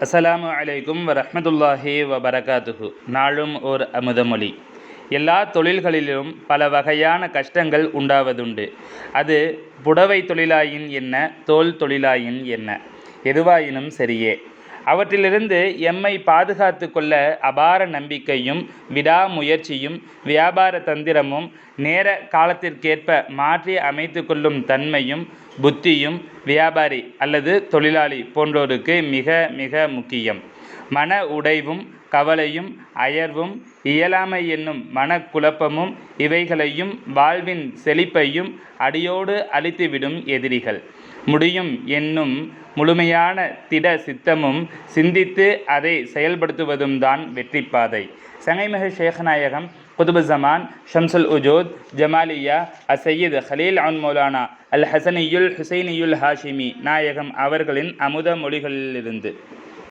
அஸ்ஸலாமு அலைக்கும் வரஹ்மத்துல்லாஹி வபரகாத்துஹு. நாளும் ஓர் அமுதமொழி. எல்லா தொழில்களிலும் பல வகையான கஷ்டங்கள் உண்டாவதுண்டு. அது புடவை தொழிலாயின் என்ன, தோல் தொழிலாயின் என்ன, எதுவாயினும் சரியே. அவற்றிலிருந்து எம்மை பாதுகாத்து கொள்ள அபார நம்பிக்கையும் விடாமுயற்சியும் வியாபார தந்திரமும் நேர காலத்திற்கேற்ப மாற்றி அமைத்து கொள்ளும் தன்மையும் புத்தியும் வியாபாரி அல்லது தொழிலாளி போன்றோருக்கு மிக மிக முக்கியம். மன உடைவும் கவலையும் அயர்வும் இயலாமை என்னும் மனக்குழப்பமும் இவைகளையும் வாழ்வின் செழிப்பையும் அடியோடு அழித்துவிடும் எதிரிகள். முடியும் என்னும் முழுமையான திட சித்தமும் சிந்தித்து அதை செயல்படுத்துவதும் தான் வெற்றி பாதை. சங்கைமிகு ஷேக் நாயகம் குதுபு ஜமான் ஷம்சுல் உஜூத் ஜமாலியா அசையீத் ஹலீல் அன் மௌலானா அல் ஹசனியுல் ஹுசைனியுல் ஹாஷிமி நாயகம் அவர்களின் அமுத மொழிகளிலிருந்து.